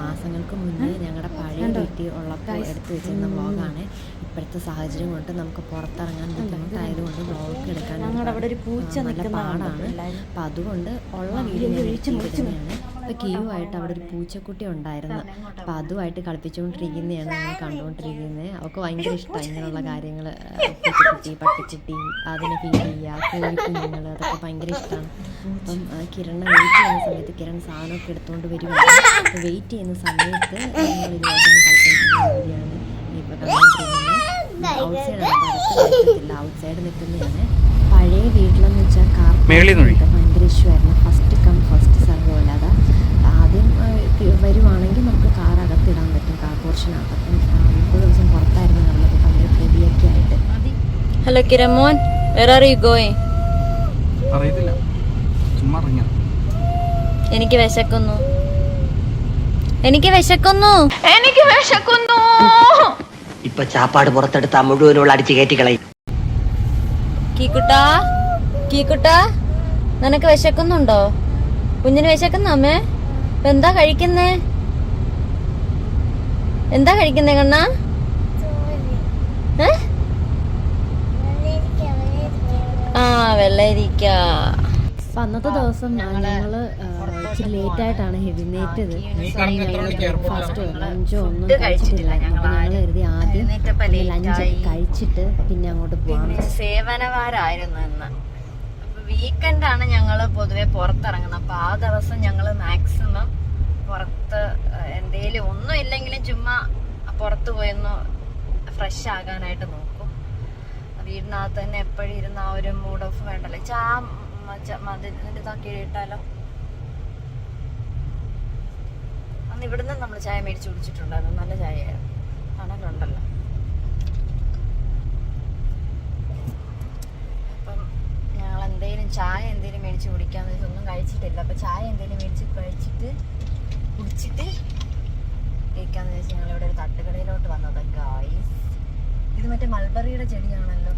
മാസങ്ങൾക്ക് മുന്നേ ഞങ്ങളുടെ പഴയ വീട്ടിൽ ഉള്ളപ്പോൾ എടുത്തു വെച്ചിരുന്ന വ്ളോഗാണ്. ഇപ്പോഴത്തെ സാഹചര്യം കൊണ്ട് നമുക്ക് പുറത്തിറങ്ങാൻ ബുദ്ധിമുട്ടായതുകൊണ്ട് വ്ളോഗ് എടുക്കാൻ നല്ല പാടാണ്. അപ്പം അതുകൊണ്ട് ഉള്ള വീഡിയോ തന്നെയാണ്. ഇപ്പോൾ കിയുവായിട്ട് അവിടെ ഒരു പൂച്ചക്കുട്ടി ഉണ്ടായിരുന്നു. അപ്പോൾ അതുമായിട്ട് കളിപ്പിച്ചുകൊണ്ടിരിക്കുന്നതാണ് നമ്മൾ കണ്ടുകൊണ്ടിരിക്കുന്നത്. അവൾക്ക് ഭയങ്കര ഇഷ്ടമാണ് ഇങ്ങനെയുള്ള കാര്യങ്ങൾ. പൂച്ചക്കുട്ടി, പട്ടിക്കുട്ടി, അതിനെ ഫീഡ് ചെയ്യുക, കോഴിക്കുഞ്ഞുങ്ങൾ, അതൊക്കെ ഭയങ്കര ഇഷ്ടമാണ്. അപ്പം കിരണ് വെയിറ്റ് ചെയ്യുന്ന സമയത്ത് കിരൺ സാധനമൊക്കെ എടുത്തുകൊണ്ട് വരുവാണ്. അപ്പോൾ വെയിറ്റ് ചെയ്യുന്ന സമയത്ത് ഞങ്ങൾ ഇതുമായിട്ടൊന്ന് കളിച്ചുകൊണ്ടിരിക്കുന്ന വീഡിയോയാണ് ഇപ്പോൾ കണ്ടുകൊണ്ടിരിക്കുന്നത്. ഔട്ട് സൈഡ് നിൽക്കുന്നതാണ്. പഴയ വീട്ടിലെന്ന് വെച്ചാൽ കാർപ്പറ്റ് ഭയങ്കര ഇഷ്യൂ ആയിരുന്നു. ഫസ്റ്റ് കം ഫസ്റ്റ് സർവ് പോലെ. അതാ ആദ്യം വരുവാണെങ്കിൽ നമുക്ക് കാർ അകത്തിടാൻ പറ്റും, കാർ പോർഷനകത്ത്. അപ്പം 30 ദിവസം പുറത്തായിരുന്നു നടന്നത്, ഭയങ്കര പൊടിയൊക്കെ ആയിട്ട്. ഹലോ കിരമോൻ, where are you going? അറിയത്തില്ല, ചുമ്മാ ഇറങ്ങിയ. എനിക്ക് വിശക്കുന്നു, എനിക്ക് വിശക്കുന്നു, എനിക്ക് വിശക്കുന്നു. ഇപ്പൊ ചാപ്പാട് പുറത്തെടുത്താ മുഴുവനുള്ള അടിച്ചു കയറ്റിക്കളയും. കീക്കുട്ടാ, കീക്കുട്ടാ, നിനക്ക് വിശക്കുന്നുണ്ടോ? കുഞ്ഞിന് വിശക്കുന്ന അമ്മേ? എന്താ കഴിക്കുന്നേ? എന്താ കഴിക്കുന്നേ കണ്ണാ? ആ, വെള്ളരിക്ക. അപ്പം അന്നത്തെ ദിവസം ഞങ്ങൾ ഇച്ചിരി ലേറ്റായിട്ടാണ് എഴുന്നേറ്റത്. ബ്രേക്ക്ഫാസ്റ്റോ ലഞ്ചോ ഒന്നും കഴിച്ചിട്ടില്ലായിരുന്നു. അപ്പം ഞങ്ങൾ കരുതി ആദ്യം ലഞ്ച് കഴിച്ചിട്ട് പിന്നെ അങ്ങോട്ട് പോകാം. സേവനവാരായിരുന്നു ഇന്ന്. വീക്കെൻഡാണ് ഞങ്ങൾ പൊതുവെ പുറത്തിറങ്ങുന്നത്. അപ്പോൾ ആ ദിവസം ഞങ്ങൾ മാക്സിമം പുറത്ത് എന്തേലും ഒന്നും ഇല്ലെങ്കിലും ചുമ്മാ പുറത്ത് പോയൊന്ന് ഫ്രഷ് ആകാനായിട്ട് നോക്കും. വീടിനകത്ത് തന്നെ എപ്പോഴും ഇരുന്ന ആ ഒരു മൂഡ് ഓഫ് വേണ്ടല്ലോ. മതിലിൻ്റെ ഇതാക്കി ഇട്ടാലോ. അന്ന് ഇവിടുന്ന് നമ്മൾ ചായ മേടിച്ച് കുടിച്ചിട്ടുണ്ടായിരുന്നു, നല്ല ചായയായിരുന്നു, തണലുണ്ടല്ലോ. എന്തേലും ചായ എന്തേലും മേടിച്ച് കുടിക്കാന്ന് വെച്ചാൽ ഒന്നും കഴിച്ചിട്ടില്ല. അപ്പൊ ചായ എന്തേലും മേടിച്ച് കുടിച്ചിട്ട് കേൾക്കാന്ന് വെച്ചാൽ ഞങ്ങളിവിടെ ഒരു തട്ടുകടയിലോട്ട് വന്നത്. ഗായ്സ്, ഇത് മറ്റേ മൾബറിയുടെ ചെടിയാണല്ലോ.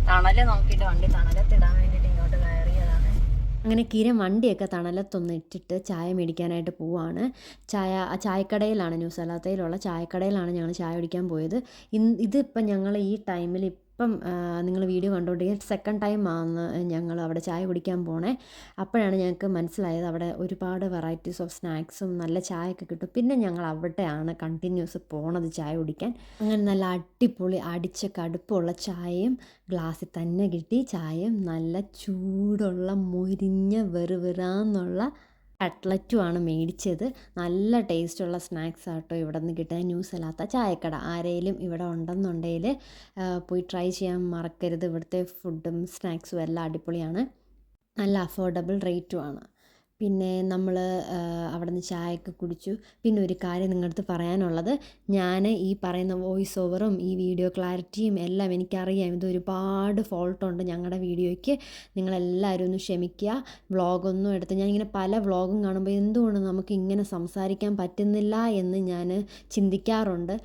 തണല് നോക്കിയിട്ട് വണ്ടി തണലത്തിടാൻ വേണ്ടിയിട്ട് ഇങ്ങോട്ട് കയറിയതാണ്. അങ്ങനെ കിരൺ വണ്ടിയൊക്കെ തണലത്തൊന്ന് ഇട്ടിട്ട് ചായ മേടിക്കാനായിട്ട് പോവാണ്. ചായക്കടയിലാണ്, ന്യൂ സലാത്തയിലുള്ള ചായക്കടയിലാണ് ഞങ്ങൾ ചായ കുടിക്കാൻ പോയത്. ഇതിപ്പം ഞങ്ങൾ ഈ ടൈമിൽ ഇപ്പം നിങ്ങൾ വീഡിയോ കണ്ടുകൊണ്ടിരിക്കുക സെക്കൻഡ് ടൈം ആണ് ഞങ്ങൾ അവിടെ ചായ കുടിക്കാൻ പോണേ. അപ്പോഴാണ് ഞങ്ങൾക്ക് മനസ്സിലായത് അവിടെ ഒരുപാട് വെറൈറ്റീസ് ഓഫ് സ്നാക്സും നല്ല ചായയൊക്കെ കിട്ടും. പിന്നെ ഞങ്ങൾ അവിടെയാണ് കണ്ടിന്യൂസ് പോണത് ചായ കുടിക്കാൻ. അങ്ങനെ നല്ല അടിപൊളി അടിച്ച കടുപ്പമുള്ള ചായയും ഗ്ലാസ്സിൽ തന്നെ കിട്ടി. ചായയും നല്ല ചൂടുള്ള മൊരിഞ്ഞ വെറുവെറാന്നുള്ള കട്ട്ലറ്റുമാണ് മേടിച്ചത്. നല്ല ടേസ്റ്റുള്ള സ്നാക്സ് ആട്ടോ ഇവിടെ നിന്ന് കിട്ടുക. ന്യൂ സലാത്ത ചായക്കട. ആരെങ്കിലും ഇവിടെ ഉണ്ടെന്നുണ്ടെങ്കിൽ പോയി ട്രൈ ചെയ്യാൻ മറക്കരുത്. ഇവിടുത്തെ ഫുഡും സ്നാക്സും എല്ലാം അടിപൊളിയാണ്, നല്ല അഫോർഡബിൾ റേറ്റുമാണ്. പിന്നെ നമ്മൾ അവിടെ നിന്ന് ചായയൊക്കെ കുടിച്ചു. പിന്നെ ഒരു കാര്യം നിങ്ങളുടെ അടുത്ത് പറയാനുള്ളത്, ഞാൻ ഈ പറയുന്ന വോയിസ് ഓവറും ഈ വീഡിയോ ക്ലാരിറ്റിയും എല്ലാം എനിക്കറിയാം, ഇത് ഒരുപാട് ഫോൾട്ടുണ്ട് ഞങ്ങളുടെ വീഡിയോയ്ക്ക്. നിങ്ങളെല്ലാവരും ഒന്ന് ക്ഷമിക്കുക. വ്ളോഗൊന്നും എടുത്ത് ഞാനിങ്ങനെ പല വ്ളോഗും കാണുമ്പോൾ എന്തുകൊണ്ട് നമുക്ക് ഇങ്ങനെ സംസാരിക്കാൻ പറ്റുന്നില്ല എന്ന് ഞാൻ ചിന്തിക്കാറുണ്ട്.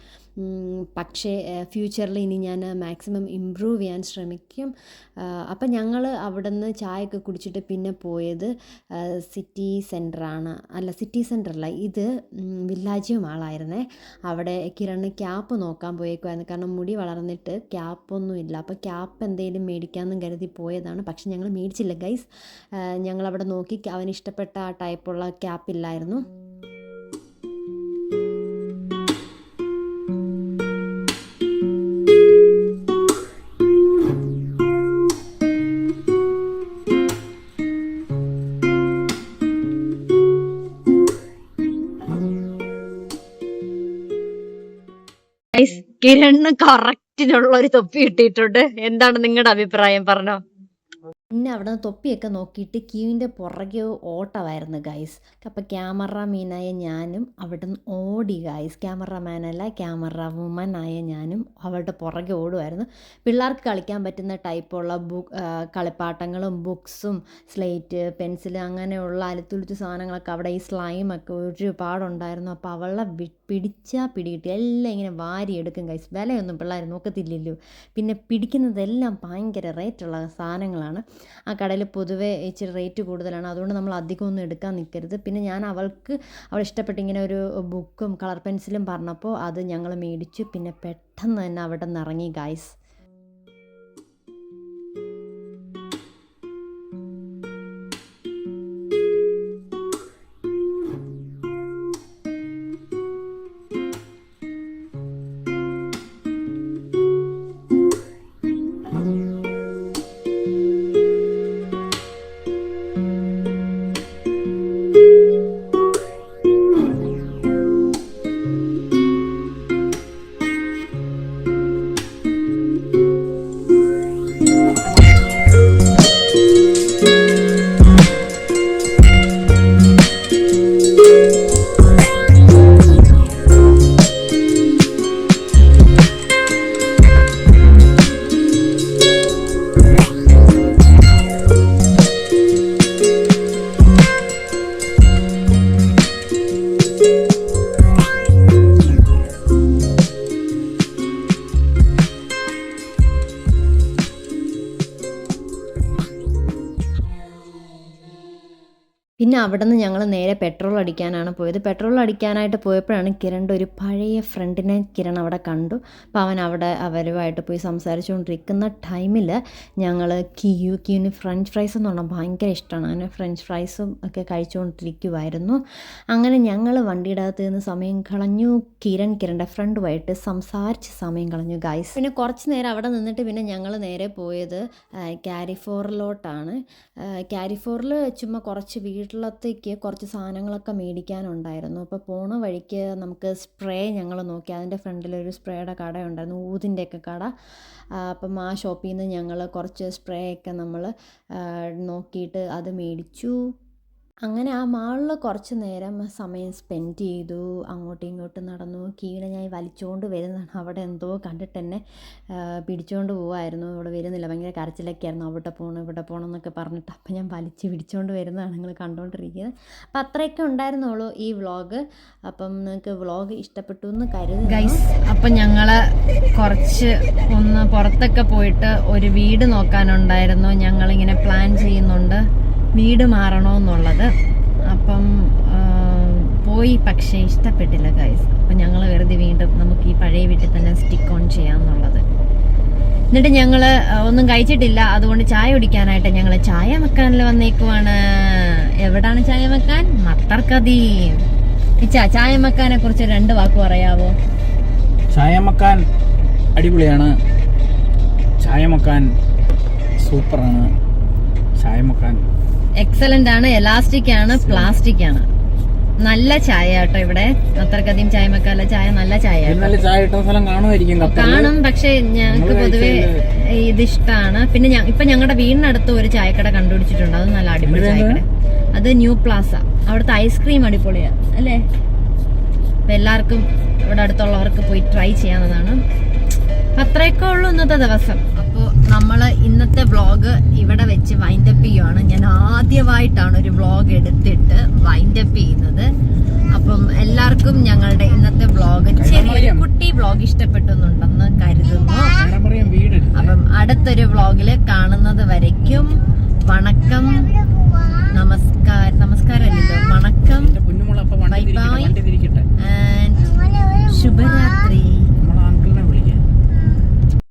പക്ഷേ ഫ്യൂച്ചറിൽ ഇനി ഞാൻ മാക്സിമം ഇമ്പ്രൂവ് ചെയ്യാൻ ശ്രമിക്കും. അപ്പം ഞങ്ങൾ അവിടെ നിന്ന് ചായയൊക്കെ കുടിച്ചിട്ട് പിന്നെ പോയത് സിറ്റി സെൻറ്ററാണ്. അല്ല, സിറ്റി സെൻറ്ററല്ല, ഇത് വില്ലാജ് മാളായിരുന്നേ. അവിടെ കിരണ് ക്യാപ്പ് നോക്കാൻ പോയേക്കുമായിരുന്നു. കാരണം മുടി വളർന്നിട്ട് ക്യാപ്പൊന്നും ഇല്ല. അപ്പോൾ ക്യാപ്പ് എന്തെങ്കിലും മേടിക്കാമെന്നും കരുതി പോയതാണ്. പക്ഷെ ഞങ്ങൾ മേടിച്ചില്ല ഗൈസ്. ഞങ്ങളവിടെ നോക്കി, അവന് ഇഷ്ടപ്പെട്ട ആ ടൈപ്പുള്ള ക്യാപ്പില്ലായിരുന്നു. കിരണ് കറക്റ്റിനുള്ള ഒരു തൊപ്പി കിട്ടിയിട്ടുണ്ട്. എന്താണ് നിങ്ങളുടെ അഭിപ്രായം? പറഞ്ഞോ. പിന്നെ അവിടെ നിന്ന് തൊപ്പിയൊക്കെ നോക്കിയിട്ട് ക്യൂവിൻ്റെ പുറകെ ഓട്ടമായിരുന്നു ഗൈസ്. അപ്പോൾ ക്യാമറാമീനായ ഞാനും അവിടെ നിന്ന് ഓടി ഗൈസ്. ക്യാമറാമാനല്ല, ക്യാമറ വുമനായ ഞാനും അവരുടെ പുറകെ ഓടുമായിരുന്നു. പിള്ളേർക്ക് കളിക്കാൻ പറ്റുന്ന ടൈപ്പുള്ള കളിപ്പാട്ടങ്ങളും ബുക്സും സ്ലേറ്റ് പെൻസിൽ അങ്ങനെയുള്ള അലുത്തുലുത്ത് സാധനങ്ങളൊക്കെ അവിടെ, ഈ സ്ലൈമൊക്കെ ഒരുപാടുണ്ടായിരുന്നു. അപ്പോൾ അവളെ പിടിച്ചാൽ പിടികിട്ടി എല്ലാം ഇങ്ങനെ വാരിയെടുക്കും ഗൈസ്. വിലയൊന്നും പിള്ളേർ നോക്കത്തില്ലല്ലോ. പിന്നെ പിടിക്കുന്നതെല്ലാം ഭയങ്കര റേറ്റുള്ള സാധനങ്ങളാണ്. ആ കടയിൽ പൊതുവെ ഇച്ചിരി റേറ്റ് കൂടുതലാണ്. അതുകൊണ്ട് നമ്മൾ അധികമൊന്നും എടുക്കാൻ നിൽക്കരുത്. പിന്നെ ഞാൻ അവൾ ഇഷ്ടപ്പെട്ട് ഇങ്ങനെ ഒരു ബുക്കും കളർ പെൻസിലും പറഞ്ഞപ്പോൾ അത് ഞങ്ങൾ മേടിച്ചു. പിന്നെ പെട്ടെന്ന് തന്നെ അവിടെ നിന്ന് ഇറങ്ങി ഗൈസ്. പിന്നെ അവിടെ നിന്ന് ഞങ്ങൾ നേരെ പെട്രോൾ അടിക്കാനാണ് പോയത്. പെട്രോൾ അടിക്കാനായിട്ട് പോയപ്പോഴാണ് കിരണിൻ്റെ ഒരു പഴയ ഫ്രണ്ടിനെ കിരൺ അവിടെ കണ്ടു. അപ്പോൾ അവൻ അവിടെ അവരുമായിട്ട് പോയി സംസാരിച്ചുകൊണ്ടിരിക്കുന്ന ടൈമിൽ ഞങ്ങൾ ക്യൂവിന് ഫ്രഞ്ച് ഫ്രൈസ് എന്ന് പറഞ്ഞാൽ ഭയങ്കര ഇഷ്ടമാണ്. അങ്ങനെ ഫ്രഞ്ച് ഫ്രൈസും ഒക്കെ കഴിച്ചുകൊണ്ടിരിക്കുമായിരുന്നു. അങ്ങനെ ഞങ്ങൾ വണ്ടിയുടെ അകത്ത് നിന്ന് സമയം കളഞ്ഞു. കിരണിൻ്റെ ഫ്രണ്ടുമായിട്ട് സംസാരിച്ച് സമയം കളഞ്ഞു ഗൈസ്. പിന്നെ കുറച്ച് നേരം അവിടെ നിന്നിട്ട് പിന്നെ ഞങ്ങൾ നേരെ പോയത് കാരിഫോറിലോട്ടാണ്. കാരിഫോറിൽ ചുമ്മാ കുറച്ച് വീട്ടിലത്തേക്ക് കുറച്ച് സാധനങ്ങളൊക്കെ മേടിക്കാനുണ്ടായിരുന്നു. അപ്പോൾ പോണ വഴിക്ക് നമുക്ക് സ്പ്രേ ഞങ്ങൾ നോക്കി. അതിൻ്റെ ഫ്രണ്ടിലൊരു സ്പ്രേയുടെ കട ഉണ്ടായിരുന്നു, ഊതിൻ്റെയൊക്കെ കട. അപ്പം ആ ഷോപ്പിൽ നിന്ന് ഞങ്ങൾ കുറച്ച് സ്പ്രേ ഒക്കെ നമ്മൾ നോക്കിയിട്ട് അത് മേടിച്ചു. അങ്ങനെ ആ മാളിൽ കുറച്ച് നേരം സമയം സ്പെൻഡ് ചെയ്തു. അങ്ങോട്ടും ഇങ്ങോട്ടും നടന്നു. കീഴെ ഞാൻ വലിച്ചുകൊണ്ട് വരുന്നതാണ്. അവിടെ എന്തോ കണ്ടിട്ട് എന്നെ പിടിച്ചുകൊണ്ട് പോവായിരുന്നു. ഇവിടെ വരുന്നില്ല, ഭയങ്കര കരച്ചിലൊക്കെ ആയിരുന്നു. അവിടെ പോകണം ഇവിടെ പോകണം എന്നൊക്കെ പറഞ്ഞിട്ട്. അപ്പം ഞാൻ പിടിച്ചുകൊണ്ട് വരുന്നതാണ് നിങ്ങൾ കണ്ടുകൊണ്ടിരിക്കുന്നത്. അപ്പം അത്രയൊക്കെ ഉണ്ടായിരുന്നുള്ളൂ ഈ വ്ളോഗ്. അപ്പം നിങ്ങൾക്ക് വ്ളോഗ് ഇഷ്ടപ്പെട്ടു എന്ന് കരുതുന്നു ഗൈസ്. അപ്പം ഞങ്ങൾ കുറച്ച് ഒന്ന് പുറത്തൊക്കെ പോയിട്ട് ഒരു വീട് നോക്കാനുണ്ടായിരുന്നു. ഞങ്ങളിങ്ങനെ പ്ലാൻ ചെയ്യുന്നുണ്ട് വീട് മാറണമെന്നുള്ളത്. അപ്പം പോയി, പക്ഷേ ഇഷ്ടപ്പെട്ടില്ല ഗൈസ്. അപ്പം ഞങ്ങൾ വെറുതെ വീണ്ടും നമുക്ക് ഈ പഴയ വീട്ടിൽ തന്നെ സ്റ്റിക്ക് ഓൺ ചെയ്യാമെന്നുള്ളത്. എന്നിട്ട് ഞങ്ങൾ ഒന്നും കഴിച്ചിട്ടില്ല. അതുകൊണ്ട് ചായ കുടിക്കാനായിട്ട് ഞങ്ങൾ ചായ വെക്കാനിൽ വന്നേക്കുവാണ്. എവിടാണ് ചായ വെക്കാൻ? മത്തർക്കദീം. ചായ വെക്കാനെ കുറിച്ച് 2 വാക്ക് പറയാവോ? ചായ മക്കാൻ അടിപൊളിയാണ്. ചായ മക്കാൻ സൂപ്പറാണ്. ചായ മക്കാൻ എക്സലന്റ് ആണ്. എലാസ്റ്റിക് ആണ്, പ്ലാസ്റ്റിക് ആണ്. നല്ല ചായ കേട്ടോ ഇവിടെ. അത്രക്കധികം ചായ വെക്കാനുള്ള ചായ നല്ല ചായ. നല്ല ചായ കിട്ടുന്ന സ്ഥലം കാണും, പക്ഷെ ഞങ്ങൾക്ക് പൊതുവെ ഇതിഷ്ടാണ്. പിന്നെ ഇപ്പൊ ഞങ്ങളുടെ വീടിനടുത്ത് ഒരു ചായക്കട കണ്ടുപിടിച്ചിട്ടുണ്ട്. അത് നല്ല അടിപൊളി ചായക്കട. അത് ന്യൂ പ്ലാസ. അവിടുത്തെ ഐസ്ക്രീം അടിപൊളിയാ അല്ലേ? അപ്പൊ എല്ലാവർക്കും ഇവിടെ അടുത്തുള്ളവർക്ക് പോയി ട്രൈ ചെയ്യാവുന്നതാണ്. അത്രയൊക്കെ ഉള്ളൂ ഇന്നത്തെ ദിവസം. അപ്പോൾ നമ്മൾ ഇന്നത്തെ വ്ളോഗ് ഇവിടെ വെച്ച് വൈൻഡപ്പ് ചെയ്യുവാണ്. ഞാൻ ആദ്യമായിട്ടാണ് ഒരു വ്ളോഗ് എടുത്തിട്ട് വൈൻഡപ്പ് ചെയ്യുന്നത്. അപ്പം എല്ലാവർക്കും ഞങ്ങളുടെ ഇന്നത്തെ വ്ളോഗ്, ചെറിയൊരു കുട്ടി വ്ളോഗ് ഇഷ്ടപ്പെട്ടെന്നുണ്ടെന്ന് കരുതുന്നു. അപ്പം അടുത്തൊരു വ്ളോഗില് കാണുന്നത് വരയ്ക്കും വണക്കം, നമസ്കാരമല്ലോ, വണക്കം, ബൈ ബൈ ആൻഡ് ശുഭരാത്രി.